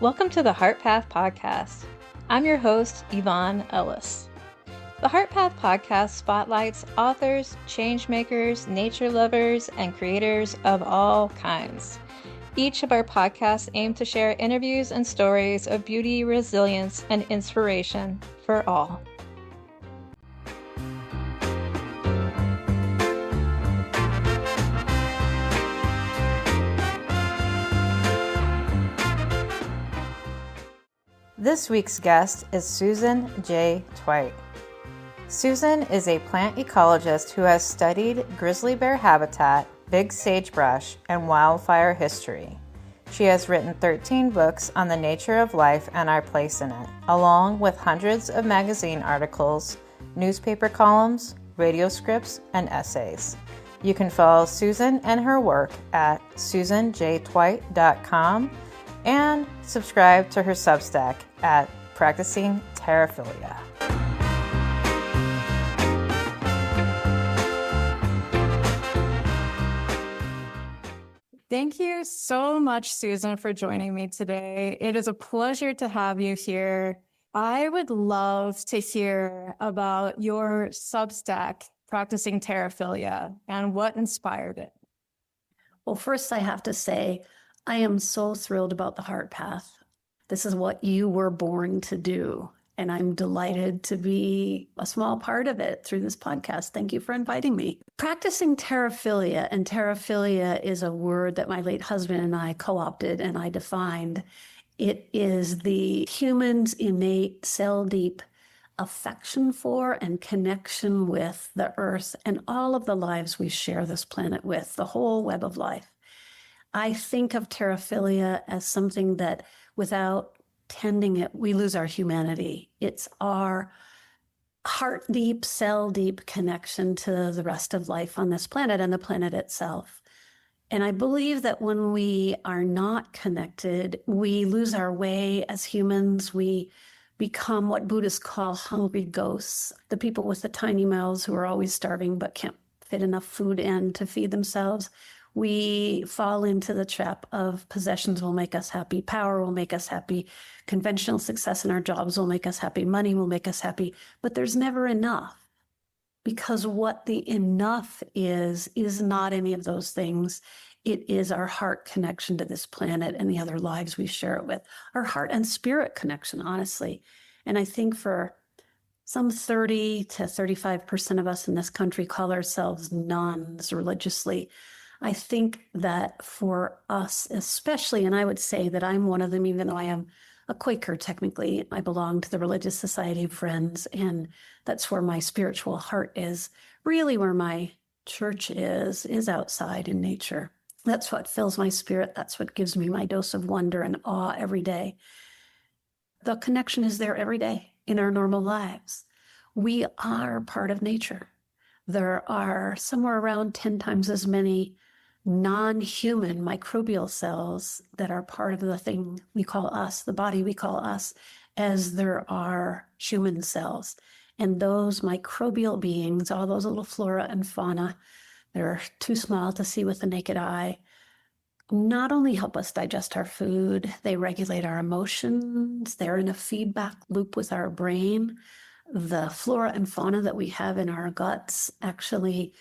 Welcome to the Heart Path Podcast. I'm your host, Yvonne Ellis. The Heart Path Podcast spotlights authors, changemakers, nature lovers, and creators of all kinds. Each of our podcasts aim to share interviews and stories of beauty, resilience, and inspiration for all. This week's guest is Susan J. Tweit. Susan is a plant ecologist who has studied grizzly bear habitat, big sagebrush, and wildfire history. She has written 13 books on the nature of life and our place in it, along with hundreds of magazine articles, newspaper columns, radio scripts, and essays. You can follow Susan and her work at susanjtweit.com and subscribe to her Substack at Practicing Terraphilia. Thank you so much, Susan, for joining me today. It is a pleasure to have you here. I would love to hear about your Substack, Practicing Terraphilia, and what inspired it. Well, first I have to say, I am so thrilled about the Heart Path. This is what you were born to do, and I'm delighted to be a small part of it through this podcast. Thank you for inviting me. Practicing terraphilia, and terraphilia is a word that my late husband and I co-opted and I defined. It is the human's innate cell-deep affection for and connection with the earth and all of the lives we share this planet with, the whole web of life. I think of terraphilia as something that without tending it, we lose our humanity. It's our heart deep, cell deep connection to the rest of life on this planet and the planet itself. And I believe that when we are not connected, we lose our way as humans. We become what Buddhists call hungry ghosts, the people with the tiny mouths who are always starving but can't fit enough food in to feed themselves. We fall into the trap of possessions will make us happy, power will make us happy, conventional success in our jobs will make us happy, money will make us happy, but there's never enough. Because what the enough is not any of those things. It is our heart connection to this planet and the other lives we share it with, our heart and spirit connection, honestly. And I think for some 30 to 35% of us in this country call ourselves nones religiously. I think that for us especially, and I would say that I'm one of them, even though I am a Quaker technically, I belong to the Religious Society of Friends, and that's where my spiritual heart is. Really where my church is outside in nature. That's what fills my spirit. That's what gives me my dose of wonder and awe every day. The connection is there every day in our normal lives. We are part of nature. There are somewhere around 10 times as many non-human microbial cells that are part of the thing we call us, the body we call us, as there are human cells. And those microbial beings, all those little flora and fauna, they're too small to see with the naked eye, not only help us digest our food, they regulate our emotions, they're in a feedback loop with our brain. The flora and fauna that we have in our guts actually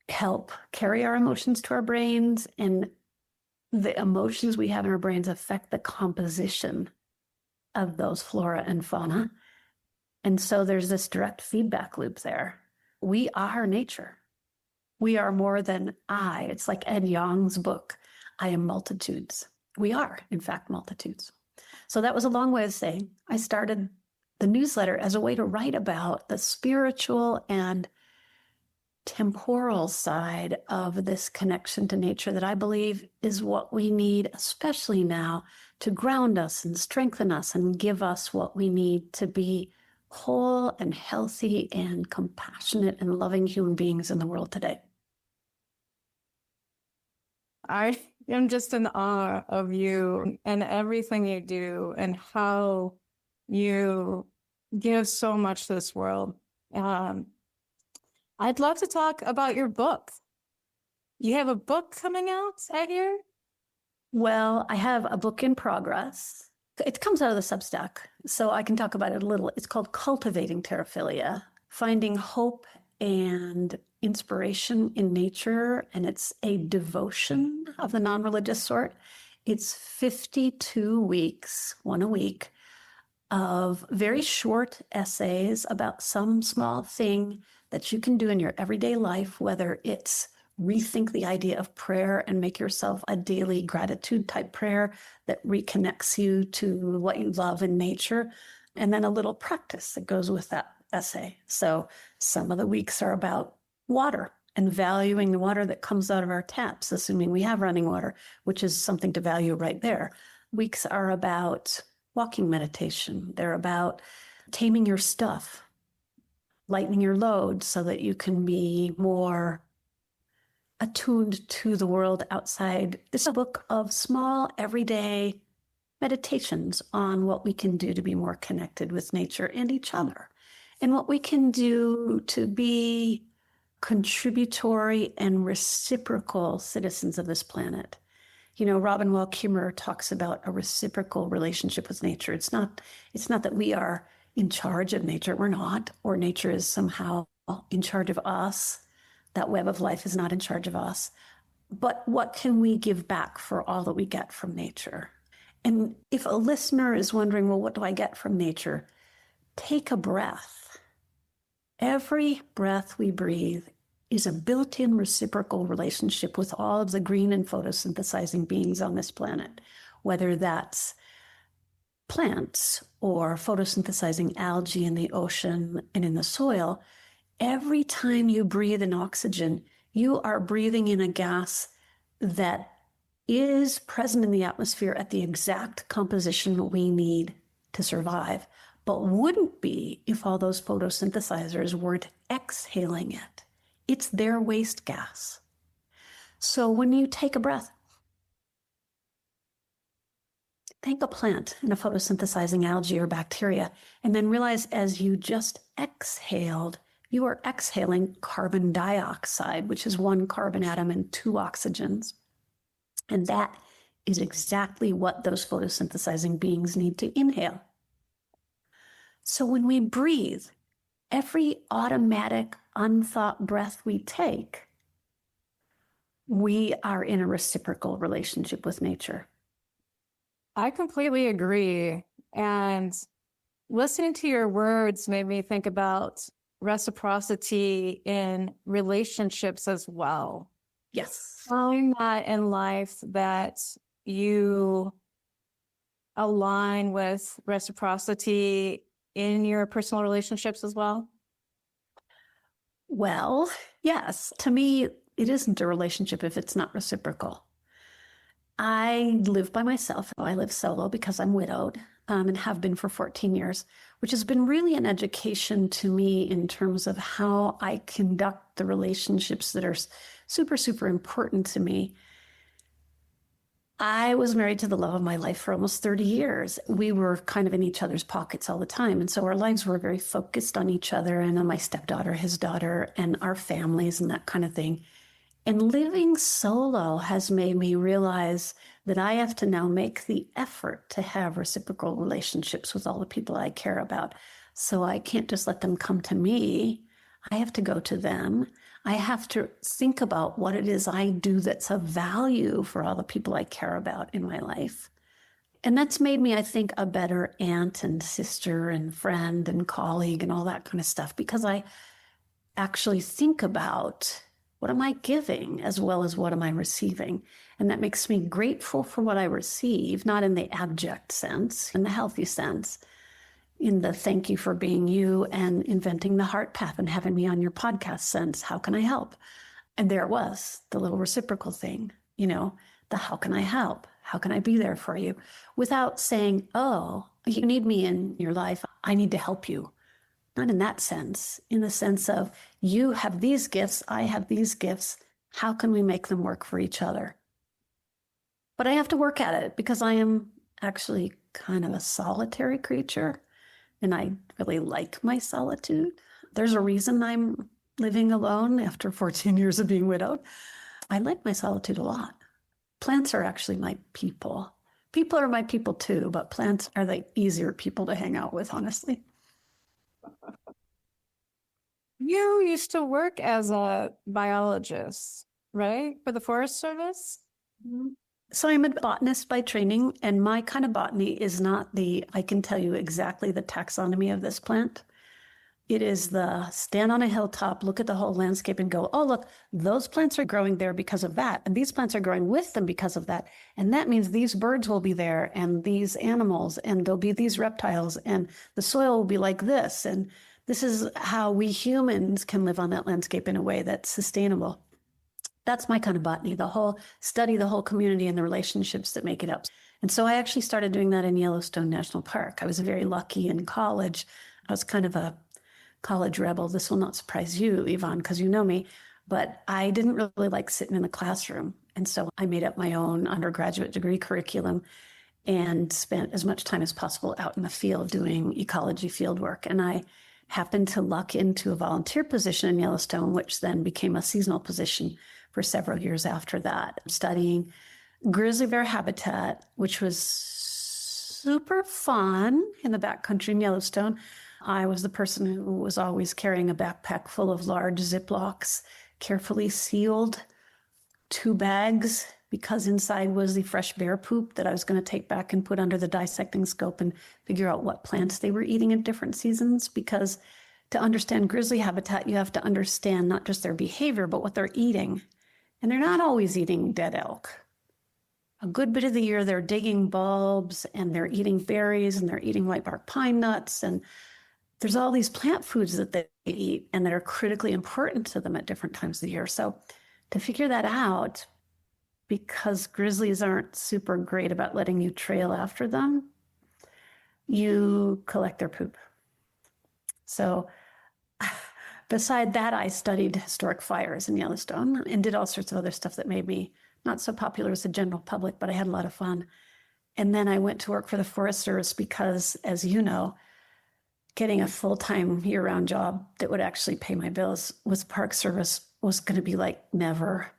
help carry our emotions to our brains, and the emotions we have in our brains affect the composition of those flora and fauna. And so there's this direct feedback loop there. We are nature. We are more than I. It's like Ed Yong's book, I Am Multitudes. We are, in fact, multitudes. So that was a long way of saying I started the newsletter as a way to write about the spiritual and temporal side of this connection to nature that I believe is what we need, especially now, to ground us and strengthen us and give us what we need to be whole and healthy and compassionate and loving human beings in the world today. I am just in awe of you and everything you do and how you give so much to this world. I'd love to talk about your book. You have a book coming out, I hear? Well, I have a book in progress. It comes out of the Substack, so I can talk about it a little. It's called Cultivating Terraphilia, Finding Hope and Inspiration in Nature, and it's a devotion of the non-religious sort. It's 52 weeks, one a week, of very short essays about some small thing that you can do in your everyday life, whether it's rethink the idea of prayer and make yourself a daily gratitude type prayer that reconnects you to what you love in nature, and then a little practice that goes with that essay. So some of the weeks are about water and valuing the water that comes out of our taps, assuming we have running water, which is something to value right there. Weeks are about walking meditation. They're about taming your stuff, lightening your load so that you can be more attuned to the world outside. This is a book of small, everyday meditations on what we can do to be more connected with nature and each other, and what we can do to be contributory and reciprocal citizens of this planet. You know, Robin Wall Kimmerer talks about a reciprocal relationship with nature. It's not that we are in charge of nature. We're not, or nature is somehow in charge of us. That web of life is not in charge of us. But what can we give back for all that we get from nature? And if a listener is wondering, well, what do I get from nature? Take a breath. Every breath we breathe is a built-in reciprocal relationship with all of the green and photosynthesizing beings on this planet, whether that's plants or photosynthesizing algae in the ocean and in the soil. Every time you breathe in oxygen, you are breathing in a gas that is present in the atmosphere at the exact composition we need to survive, but wouldn't be if all those photosynthesizers weren't exhaling it. It's their waste gas. So when you take a breath, thank a plant and a photosynthesizing algae or bacteria, and then realize as you just exhaled, you are exhaling carbon dioxide, which is one carbon atom and two oxygens. And that is exactly what those photosynthesizing beings need to inhale. So when we breathe, every automatic, unthought breath we take, we are in a reciprocal relationship with nature. I completely agree. And listening to your words made me think about reciprocity in relationships as well. Yes. Find that in life that you align with reciprocity in your personal relationships as well. Well, yes. To me, it isn't a relationship if it's not reciprocal. I live by myself. I live solo because I'm widowed and have been for 14 years, which has been really an education to me in terms of how I conduct the relationships that are super, super important to me. I was married to the love of my life for almost 30 years. We were kind of in each other's pockets all the time. And so our lives were very focused on each other and on my stepdaughter, his daughter, and our families and that kind of thing. And living solo has made me realize that I have to now make the effort to have reciprocal relationships with all the people I care about. So I can't just let them come to me. I have to go to them. I have to think about what it is I do that's of value for all the people I care about in my life. And that's made me, I think, a better aunt and sister and friend and colleague and all that kind of stuff, because I actually think about what am I giving as well as what am I receiving? And that makes me grateful for what I receive, not in the abject sense, in the healthy sense, in the thank you for being you and inventing the heart path and having me on your podcast sense. How can I help? And there it was, the little reciprocal thing, you know, the how can I help? How can I be there for you? Without saying, oh, you need me in your life. I need to help you. Not in that sense, in the sense of you have these gifts, I have these gifts. How can we make them work for each other? But I have to work at it because I am actually kind of a solitary creature and I really like my solitude. There's a reason I'm living alone after 14 years of being widowed. I like my solitude a lot. Plants are actually my people. People are my people too, but plants are the easier people to hang out with, honestly. You used to work as a biologist, right? For the Forest Service? So I'm a botanist by training, and my kind of botany is not I can tell you exactly the taxonomy of this plant. It is the stand on a hilltop, look at the whole landscape and go, oh, look, those plants are growing there because of that. And these plants are growing with them because of that. And that means these birds will be there and these animals, and there'll be these reptiles, and the soil will be like this. And this is how we humans can live on that landscape in a way that's sustainable. That's my kind of botany, study the whole community and the relationships that make it up. And so I actually started doing that in Yellowstone National Park. I was very lucky in college. I was kind of a college rebel. This will not surprise you, Yvonne, because you know me, but I didn't really like sitting in the classroom. And so I made up my own undergraduate degree curriculum and spent as much time as possible out in the field doing ecology field work. And I happened to luck into a volunteer position in Yellowstone, which then became a seasonal position for several years after that, studying grizzly bear habitat, which was super fun in the backcountry in Yellowstone. I was the person who was always carrying a backpack full of large Ziplocs, carefully sealed, 2 bags, because inside was the fresh bear poop that I was going to take back and put under the dissecting scope and figure out what plants they were eating at different seasons. Because to understand grizzly habitat, you have to understand not just their behavior, but what they're eating. And they're not always eating dead elk. A good bit of the year, they're digging bulbs and they're eating berries and they're eating white bark pine nuts. And there's all these plant foods that they eat and that are critically important to them at different times of the year. So to figure that out, because grizzlies aren't super great about letting you trail after them, you collect their poop. So beside that, I studied historic fires in Yellowstone and did all sorts of other stuff that made me not so popular as the general public, but I had a lot of fun. And then I went to work for the Forest Service because, as you know, getting a full-time year-round job that would actually pay my bills with Park Service was going to be like never,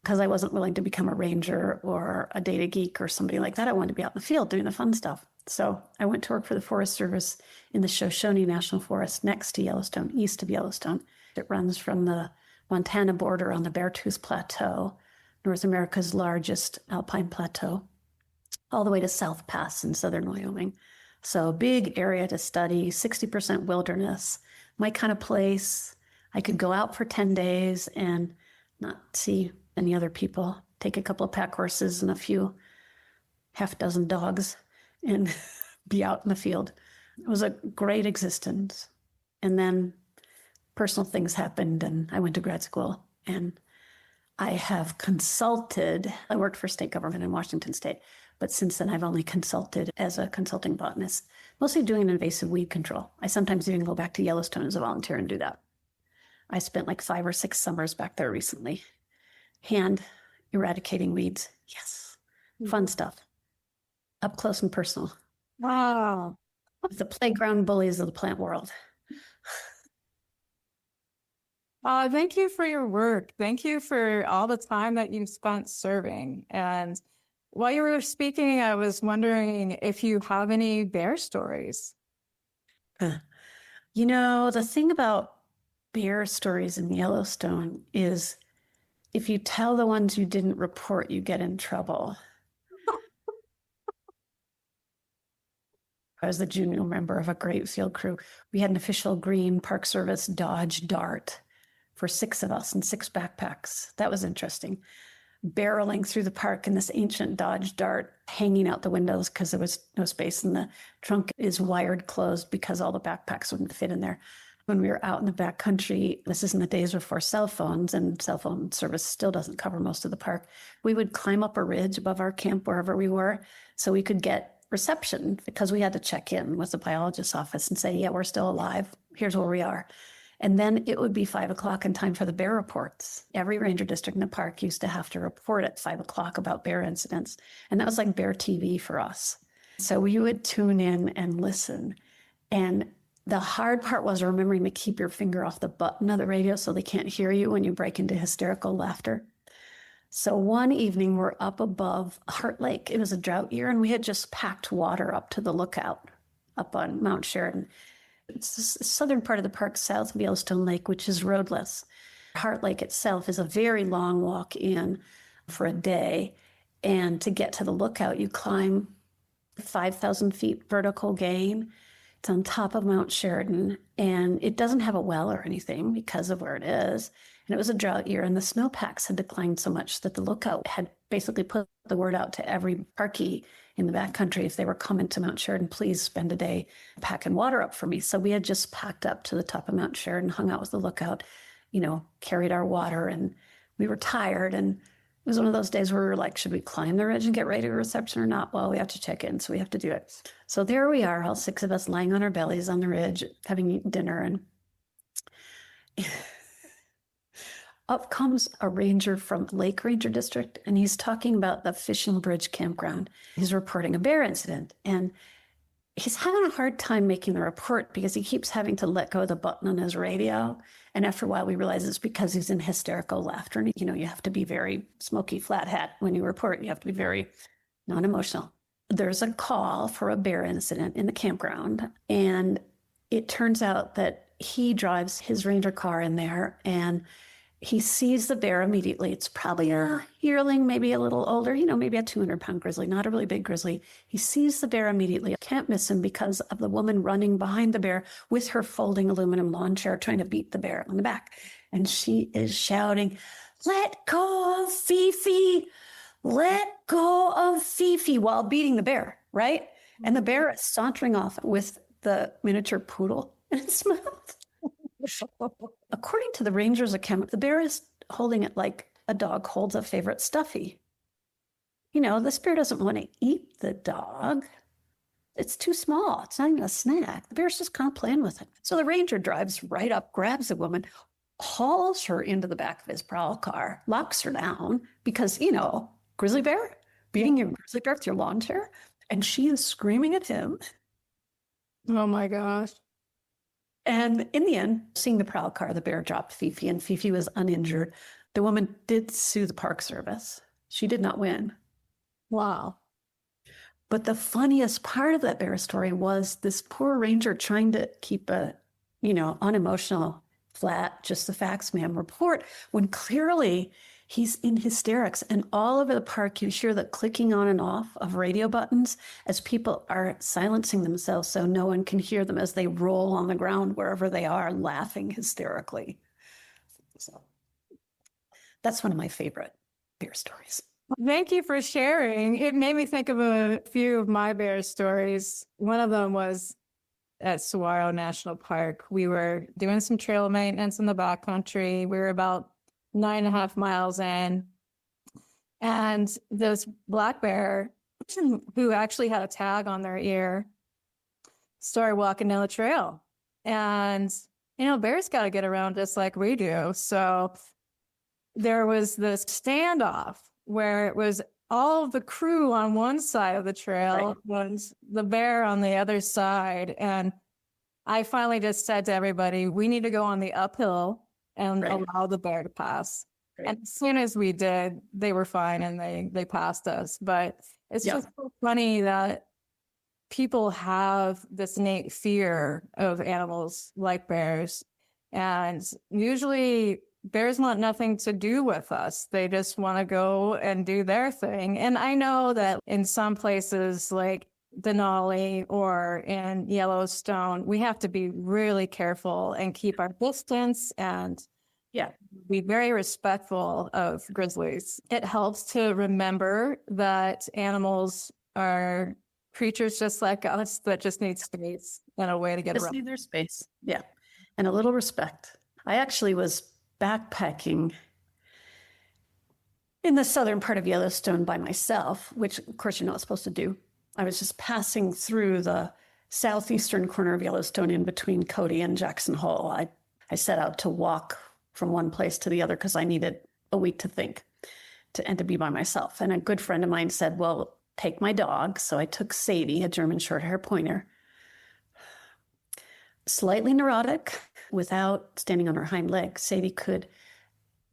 because I wasn't willing to become a ranger or a data geek or somebody like that. I wanted to be out in the field doing the fun stuff. So I went to work for the Forest Service in the Shoshone National Forest next to Yellowstone, east of Yellowstone. It runs from the Montana border on the Beartooth Plateau, North America's largest alpine plateau, all the way to South Pass in southern Wyoming. So big area to study, 60% wilderness, my kind of place. I could go out for 10 days and not see any other people, take a couple of pack horses and a few half dozen dogs and be out in the field. It was a great existence. And then personal things happened and I went to grad school and I have consulted. I worked for state government in Washington State, but since then I've only consulted as a consulting botanist, mostly doing invasive weed control. I sometimes even go back to Yellowstone as a volunteer and do that. I spent like 5 or 6 summers back there recently, hand eradicating weeds. Yes, fun stuff, up close and personal. Wow. The playground bullies of the plant world. Thank you for your work. Thank you for all the time that you've spent serving. And while you were speaking, I was wondering if you have any bear stories. You know, the thing about bear stories in Yellowstone is if you tell the ones you didn't report, you get in trouble. I was the junior member of a great field crew. We had an official green Park Service Dodge Dart for 6 of us and 6 backpacks. That was interesting. Barreling through the park in this ancient Dodge Dart, hanging out the windows because there was no space, and the trunk is wired closed because all the backpacks wouldn't fit in there. When we were out in the backcountry, this is in the days before cell phones, and cell phone service still doesn't cover most of the park. We would climb up a ridge above our camp, wherever we were, so we could get reception because we had to check in with the biologist's office and say, yeah, we're still alive. Here's where we are. And then it would be 5 o'clock in time for the bear reports. Every ranger district in the park used to have to report at 5 o'clock about bear incidents. And that was like bear TV for us. So we would tune in and listen. And the hard part was remembering to keep your finger off the button of the radio so they can't hear you when you break into hysterical laughter. So one evening we're up above Heart Lake. It was a drought year, and we had just packed water up to the lookout up on Mount Sheridan. It's the southern part of the park, south of Yellowstone Lake, which is roadless. Heart Lake itself is a very long walk in for a day. And to get to the lookout, you climb 5,000 feet vertical gain. It's on top of Mount Sheridan, and it doesn't have a well or anything because of where it is. And it was a drought year, and the snowpacks had declined so much that the lookout had basically put the word out to every parkie in the backcountry, if they were coming to Mount Sheridan, please spend a day packing water up for me. So we had just packed up to the top of Mount Sheridan, hung out with the lookout, carried our water, and we were tired. And it was one of those days where we were like, should we climb the ridge and get ready to reception or not? Well, we have to check in, so we have to do it. So there we are, all 6 of us lying on our bellies on the ridge, having eaten dinner, and up comes a ranger from Lake Ranger District, and he's talking about the Fishing Bridge campground. He's reporting a bear incident, and he's having a hard time making the report because he keeps having to let go of the button on his radio. And after a while, we realize it's because he's in hysterical laughter. And, you have to be very smoky flat hat when you report. You have to be very non-emotional. There's a call for a bear incident in the campground, and it turns out that he drives his Ranger car in there, and he sees the bear immediately. It's probably a yearling, maybe a little older, maybe a 200-pound grizzly, not a really big grizzly. He sees the bear immediately. Can't miss him because of the woman running behind the bear with her folding aluminum lawn chair, trying to beat the bear on the back. And she is shouting, "Let go of Fifi! Let go of Fifi," while beating the bear, right? And the bear is sauntering off with the miniature poodle in its mouth. According to the ranger's account, the bear is holding it like a dog holds a favorite stuffy. This bear doesn't want to eat the dog. It's too small. It's not even a snack. The bear's just kind of playing with it. So the ranger drives right up, grabs the woman, hauls her into the back of his prowl car, locks her down because, grizzly bear, beating your grizzly bear with your lawn chair. And she is screaming at him. Oh my gosh. And in the end, seeing the prowl car, the bear dropped Fifi, and Fifi was uninjured. The woman did sue the Park Service. She did not win. Wow. But the funniest part of that bear story was this poor ranger trying to keep a, unemotional, flat, just the facts, ma'am report, when clearly he's in hysterics. And all over the park, you hear the clicking on and off of radio buttons as people are silencing themselves so no one can hear them as they roll on the ground wherever they are, laughing hysterically. So that's one of my favorite bear stories. Thank you for sharing. It made me think of a few of my bear stories. One of them was at Saguaro National Park. We were doing some trail maintenance in the backcountry. We were about 9.5 miles in, and this black bear who actually had a tag on their ear started walking down the trail. And bears got to get around just like we do. So there was this standoff where it was all of the crew on one side of the trail, right, and the bear on the other side. And I finally just said to everybody, we need to go on the uphill and right, allow the bear to pass. Right. And as soon as we did, they were fine and they passed us. But it's just so funny that people have this innate fear of animals like bears. And usually bears want nothing to do with us. They just want to go and do their thing. And I know that in some places like Denali or in Yellowstone, we have to be really careful and keep our distance and be very respectful of grizzlies. It helps to remember that animals are creatures just like us that just need space and a way to get around. Just need their space. Yeah. And a little respect. I actually was backpacking in the southern part of Yellowstone by myself, which of course you're not supposed to do. I was just passing through the southeastern corner of Yellowstone in between Cody and Jackson Hole. I set out to walk from one place to the other because I needed a week to think and to be by myself. And a good friend of mine said, well, take my dog. So I took Sadie, a German short hair pointer, slightly neurotic. Without standing on her hind leg, Sadie could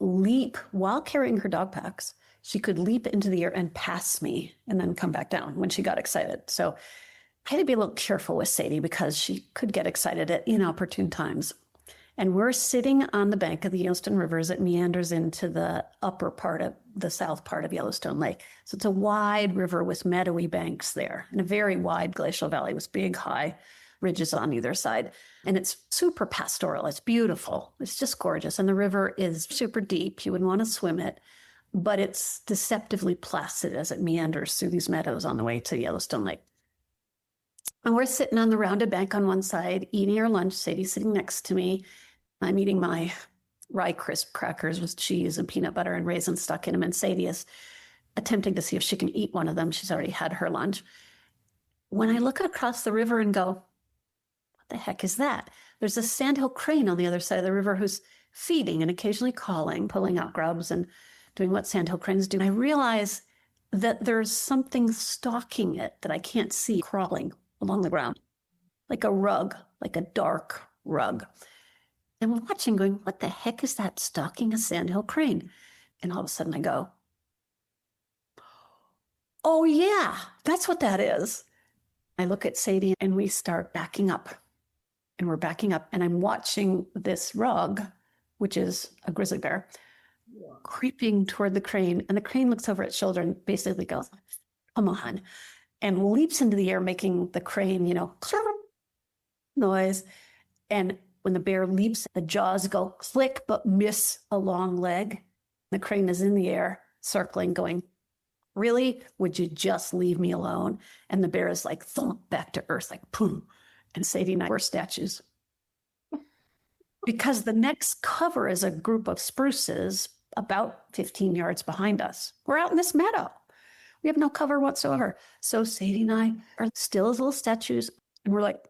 leap while carrying her dog packs, she could leap into the air and pass me and then come back down when she got excited. So I had to be a little careful with Sadie because she could get excited at inopportune times. And we're sitting on the bank of the Yellowstone River as it meanders into the upper part of the south part of Yellowstone Lake. So it's a wide river with meadowy banks there and a very wide glacial valley with big high ridges on either side. And it's super pastoral. It's beautiful. It's just gorgeous. And the river is super deep. You wouldn't want to swim it, but it's deceptively placid as it meanders through these meadows on the way to Yellowstone Lake. And we're sitting on the rounded bank on one side, eating our lunch. Sadie's sitting next to me. I'm eating my rye crisp crackers with cheese and peanut butter and raisins stuck in them. And Sadie is attempting to see if she can eat one of them. She's already had her lunch. When I look across the river and go, what the heck is that? There's a sandhill crane on the other side of the river who's feeding and occasionally calling, pulling out grubs and doing what sandhill cranes do. And I realize that there's something stalking it that I can't see crawling along the ground, like a rug, like a dark rug. And we're watching going, what the heck is that stalking a sandhill crane? And all of a sudden I go, oh yeah, that's what that is. I look at Sadie and we start backing up. And we're backing up and I'm watching this rug, which is a grizzly bear, creeping toward the crane. And the crane looks over its shoulder and basically goes, come on, and leaps into the air, making the crane, noise. And when the bear leaps, the jaws go click, but miss a long leg. The crane is in the air, circling, going, really? Would you just leave me alone? And the bear is like thump back to earth, like boom. And Sadie and I were statues. Because the next cover is a group of spruces about 15 yards behind us. We're out in this meadow. We have no cover whatsoever. So Sadie and I are still as little statues. And we're like,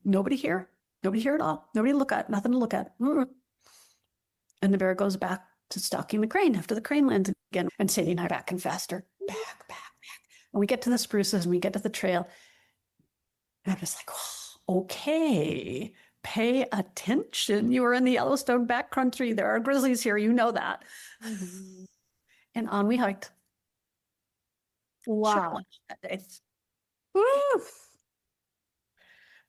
nobody here. Nobody here at all. Nobody to look at. Nothing to look at. And the bear goes back to stalking the crane after the crane lands again. And Sadie and I are backing faster. Back. And we get to the spruces and we get to the trail. And I'm just like, oh, okay, pay attention. You are in the Yellowstone backcountry. There are grizzlies here. You know that. Mm-hmm. And on we hiked. Wow. That day. Woo!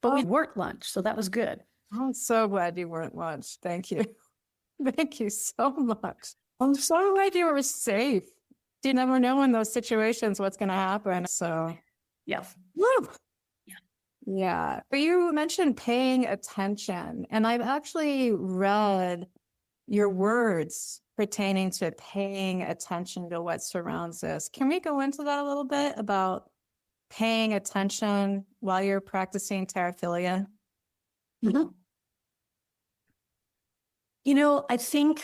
But we weren't lunch, so that was good. I'm so glad you weren't lunch. Thank you. Thank you so much. I'm so glad you were safe. You never know in those situations what's going to happen. So, yeah. Woo! Yeah. But you mentioned paying attention, and I've actually read your words pertaining to paying attention to what surrounds us. Can we go into that a little bit about paying attention while you're practicing terraphilia? Mm-hmm. I think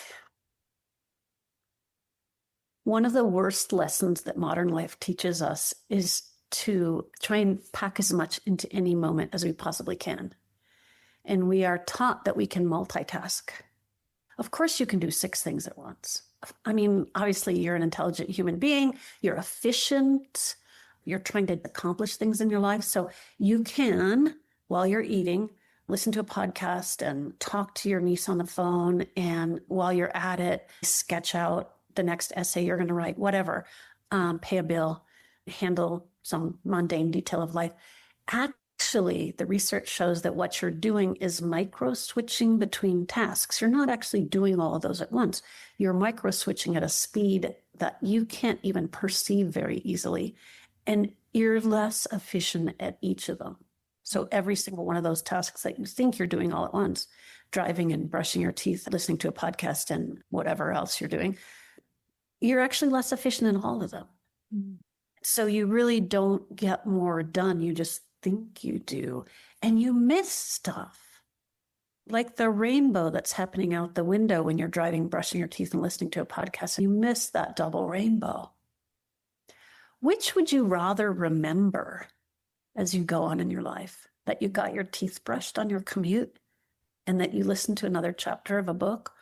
one of the worst lessons that modern life teaches us is to try and pack as much into any moment as we possibly can. And we are taught that we can multitask. Of course, you can do 6 things at once. I mean, obviously, you're an intelligent human being. You're efficient. You're trying to accomplish things in your life. So you can, while you're eating, listen to a podcast and talk to your niece on the phone. And while you're at it, sketch out the next essay you're going to write, whatever, pay a bill, handle some mundane detail of life. Actually, the research shows that what you're doing is micro switching between tasks. You're not actually doing all of those at once. You're micro switching at a speed that you can't even perceive very easily. And you're less efficient at each of them. So every single one of those tasks that you think you're doing all at once, driving and brushing your teeth, listening to a podcast and whatever else you're doing, you're actually less efficient in all of them. Mm-hmm. So you really don't get more done. You just think you do. And you miss stuff. Like the rainbow that's happening out the window when you're driving, brushing your teeth, and listening to a podcast. You miss that double rainbow. Which would you rather remember as you go on in your life? That you got your teeth brushed on your commute and that you listened to another chapter of a book?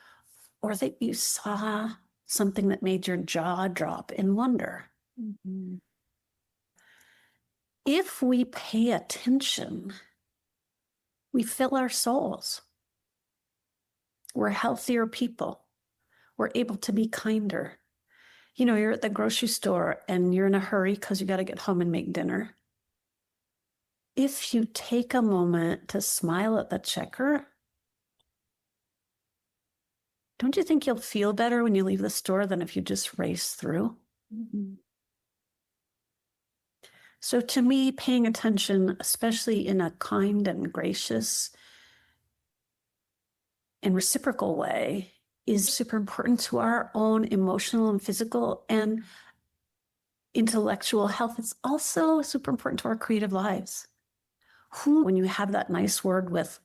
Or that you saw something that made your jaw drop in wonder? Mm-hmm. If we pay attention, we fill our souls. We're healthier people. We're able to be kinder. You know, you're at the grocery store and you're in a hurry because you got to get home and make dinner. If you take a moment to smile at the checker, don't you think you'll feel better when you leave the store than if you just race through? Mm-hmm. So to me, paying attention, especially in a kind and gracious and reciprocal way, is super important to our own emotional and physical and intellectual health. It's also super important to our creative lives. When you have that nice word with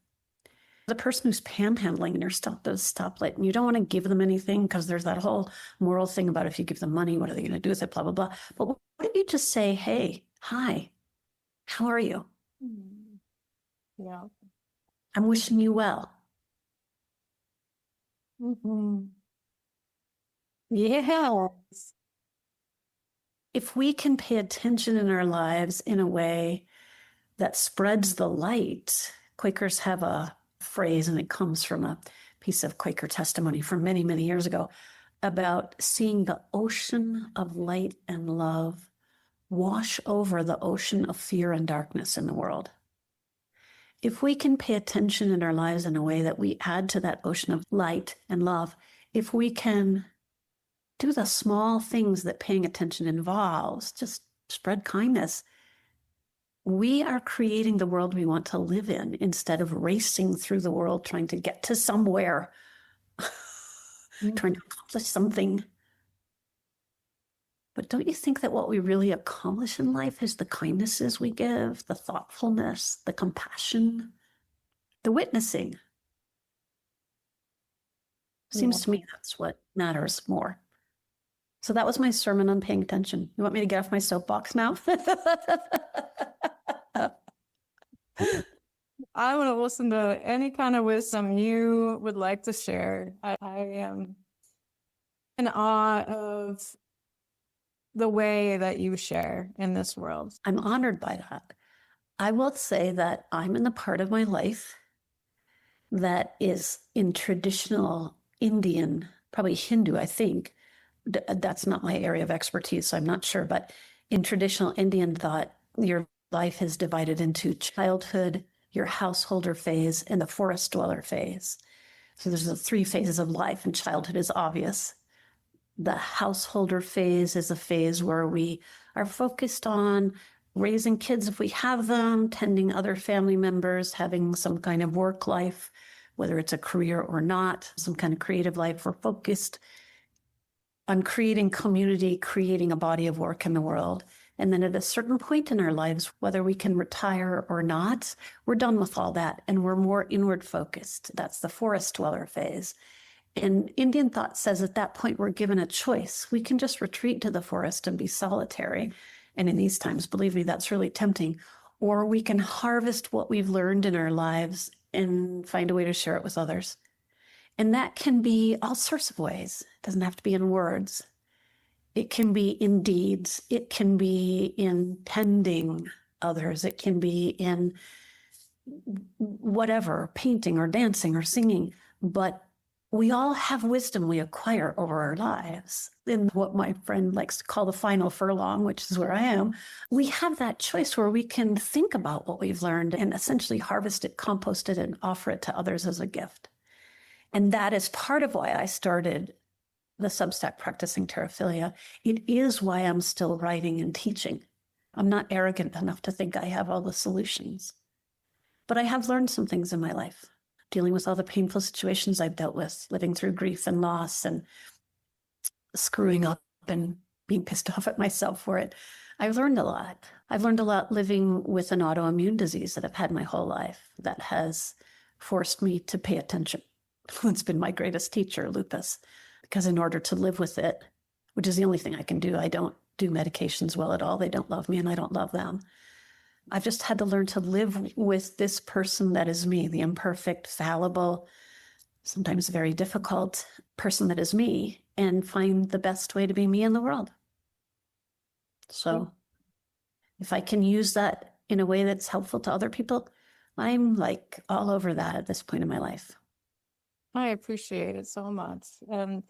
the person who's panhandling in your stoplight, and you don't want to give them anything because there's that whole moral thing about if you give them money, what are they going to do with it, blah, blah, blah. But what if you just say, hey, hi, how are you? Yeah. I'm wishing you well. Mm-hmm. Yes. If we can pay attention in our lives in a way that spreads the light, Quakers have a phrase, and it comes from a piece of Quaker testimony from many, many years ago, about seeing the ocean of light and love wash over the ocean of fear and darkness in the world. If we can pay attention in our lives in a way that we add to that ocean of light and love, if we can do the small things that paying attention involves, just spread kindness, we are creating the world we want to live in instead of racing through the world trying to get to somewhere, trying to accomplish something. But don't you think that what we really accomplish in life is the kindnesses we give, the thoughtfulness, the compassion, the witnessing? Seems to me that's what matters more. So that was my sermon on paying attention. You want me to get off my soapbox now? I want to listen to any kind of wisdom you would like to share. I am in awe of the way that you share in this world. I'm honored by that. I will say that I'm in the part of my life that is in traditional Indian, probably Hindu, I think. That's not my area of expertise, so I'm not sure. But in traditional Indian thought, your life is divided into childhood, your householder phase, and the forest dweller phase. So there's the three phases of life, and childhood is obvious. The householder phase is a phase where we are focused on raising kids if we have them, tending other family members, having some kind of work life, whether it's a career or not, some kind of creative life. We're focused on creating community, creating a body of work in the world. And then at a certain point in our lives, whether we can retire or not, we're done with all that and we're more inward focused. That's the forest dweller phase. And Indian thought says at that point, we're given a choice. We can just retreat to the forest and be solitary. And in these times, believe me, that's really tempting. Or we can harvest what we've learned in our lives and find a way to share it with others. And that can be all sorts of ways. It doesn't have to be in words. It can be in deeds. It can be in tending others. It can be in whatever, painting or dancing or singing. But we all have wisdom we acquire over our lives. In what my friend likes to call the final furlong, which is where I am, we have that choice where we can think about what we've learned and essentially harvest it, compost it, and offer it to others as a gift. And that is part of why I started the Substack Practicing Terraphilia. It is why I'm still writing and teaching. I'm not arrogant enough to think I have all the solutions. But I have learned some things in my life, dealing with all the painful situations I've dealt with, living through grief and loss and screwing up and being pissed off at myself for it. I've learned a lot. I've learned a lot living with an autoimmune disease that I've had my whole life that has forced me to pay attention. It's been my greatest teacher, lupus, because in order to live with it, which is the only thing I can do, I don't do medications well at all. They don't love me and I don't love them. I've just had to learn to live with this person that is me, the imperfect, fallible, sometimes very difficult person that is me, and find the best way to be me in the world. So if I can use that in a way that's helpful to other people, I'm like all over that at this point in my life. I appreciate it so much. And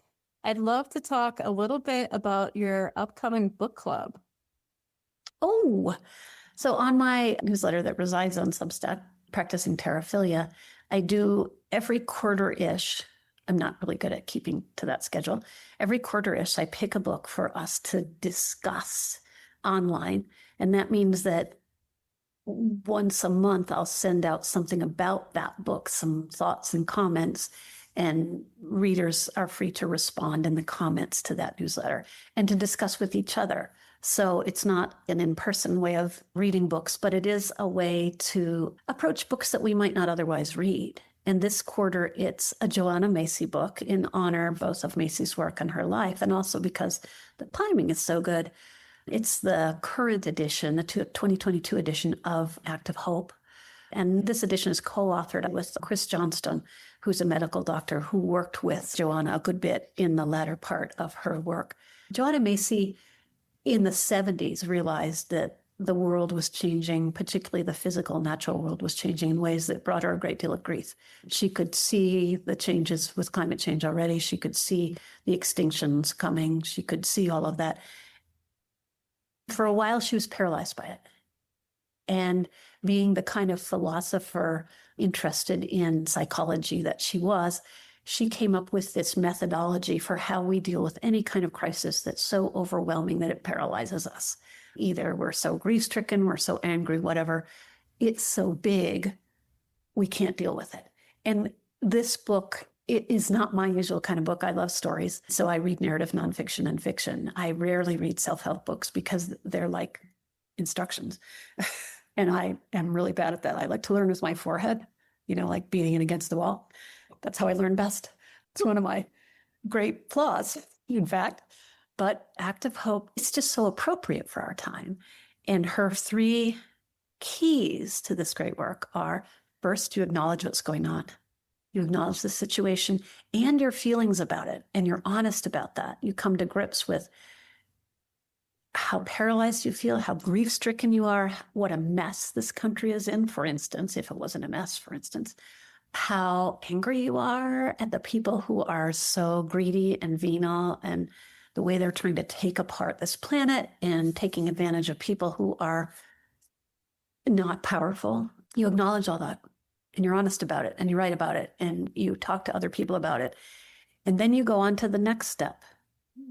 I'd love to talk a little bit about your upcoming book club. Oh, so on my newsletter that resides on Substack, Practicing Terraphilia, I do every quarter-ish. I'm not really good at keeping to that schedule. Every quarter-ish, I pick a book for us to discuss online. And that means that once a month, I'll send out something about that book, some thoughts and comments, and readers are free to respond in the comments to that newsletter and to discuss with each other. So it's not an in-person way of reading books, but it is a way to approach books that we might not otherwise read. And this quarter, it's a Joanna Macy book in honor both of Macy's work and her life, and also because the timing is so good. It's the current edition, the 2022 edition of Act of Hope. And this edition is co-authored with Chris Johnston, who's a medical doctor who worked with Joanna a good bit in the latter part of her work. Joanna Macy in the 70s realized that the world was changing, particularly the physical, natural world was changing in ways that brought her a great deal of grief. She could see the changes with climate change already. She could see the extinctions coming. She could see all of that. For a while, she was paralyzed by it. And being the kind of philosopher interested in psychology that she was, she came up with this methodology for how we deal with any kind of crisis that's so overwhelming that it paralyzes us. Either we're so grief-stricken, we're so angry, whatever. It's so big, we can't deal with it. And this book, it is not my usual kind of book. I love stories. So I read narrative nonfiction and fiction. I rarely read self-help books because they're like instructions. And I am really bad at that. I like to learn with my forehead, like beating it against the wall. That's how I learn best. It's one of my great flaws, in fact. But Act of Hope, it's just so appropriate for our time. And her 3 keys to this great work are, first, you acknowledge what's going on. You acknowledge the situation and your feelings about it, and you're honest about that. You come to grips with how paralyzed you feel, how grief-stricken you are, what a mess this country is in, for instance, if it wasn't a mess, for instance, how angry you are at the people who are so greedy and venal and the way they're trying to take apart this planet and taking advantage of people who are not powerful. You acknowledge all that and you're honest about it and you write about it and you talk to other people about it. And then you go on to the next step.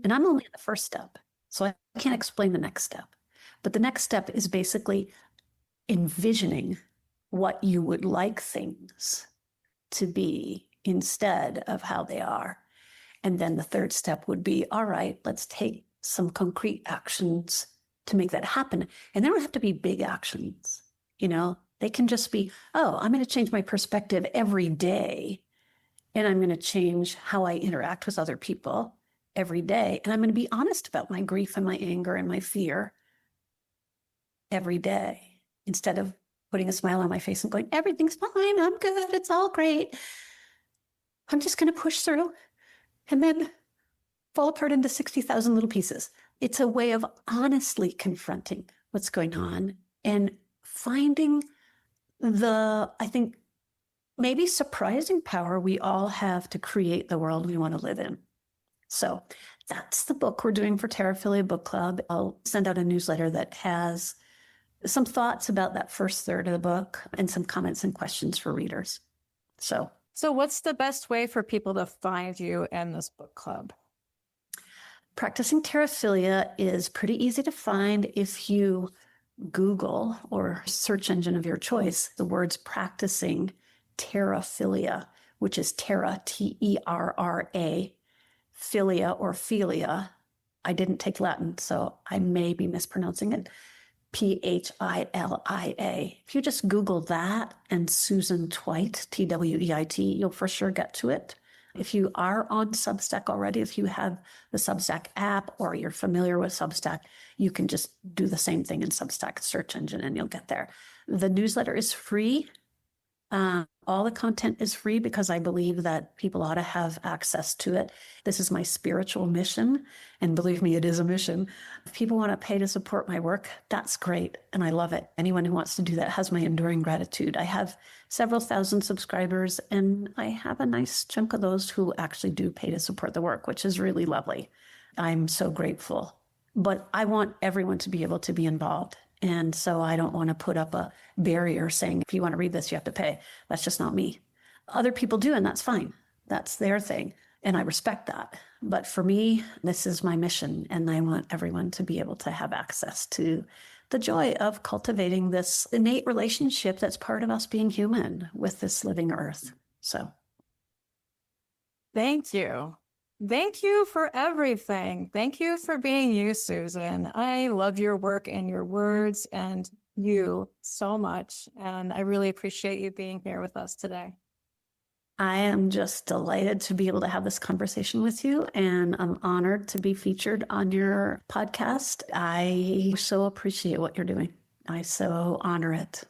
And I'm only at the first step, so I can't explain the next step. But the next step is basically envisioning what you would like things to be instead of how they are. And then the third step would be, all right, let's take some concrete actions to make that happen. And they don't have to be big actions, They can just be, I'm going to change my perspective every day. And I'm going to change how I interact with other people every day. And I'm going to be honest about my grief and my anger and my fear every day, instead of putting a smile on my face and going, everything's fine, I'm good, it's all great. I'm just going to push through and then fall apart into 60,000 little pieces. It's a way of honestly confronting what's going on and finding I think, maybe surprising power we all have to create the world we want to live in. So that's the book we're doing for Terraphilia Book Club. I'll send out a newsletter that has some thoughts about that first third of the book and some comments and questions for readers. So what's the best way for people to find you and this book club? Practicing Terraphilia is pretty easy to find if you Google or search engine of your choice the words practicing Terraphilia, which is Terra, T-E-R-R-A, philia or philia. I didn't take Latin, so I may be mispronouncing it. Philia. If you just Google that and Susan Tweit, Tweit, you'll for sure get to it. If you are on Substack already, if you have the Substack app or you're familiar with Substack, you can just do the same thing in Substack search engine and you'll get there. The newsletter is free. All the content is free because I believe that people ought to have access to it. This is my spiritual mission. And believe me, it is a mission. If people want to pay to support my work, that's great. And I love it. Anyone who wants to do that has my enduring gratitude. I have several thousand subscribers, and I have a nice chunk of those who actually do pay to support the work, which is really lovely. I'm so grateful. But I want everyone to be able to be involved. And so I don't want to put up a barrier saying, if you want to read this, you have to pay. That's just not me. Other people do, and that's fine. That's their thing. And I respect that. But for me, this is my mission. And I want everyone to be able to have access to the joy of cultivating this innate relationship that's part of us being human with this living earth. So Thank you. Thank you for everything. Thank you for being you, Susan. I love your work and your words and you so much. And I really appreciate you being here with us today. I am just delighted to be able to have this conversation with you, and I'm honored to be featured on your podcast. I so appreciate what you're doing. I so honor it.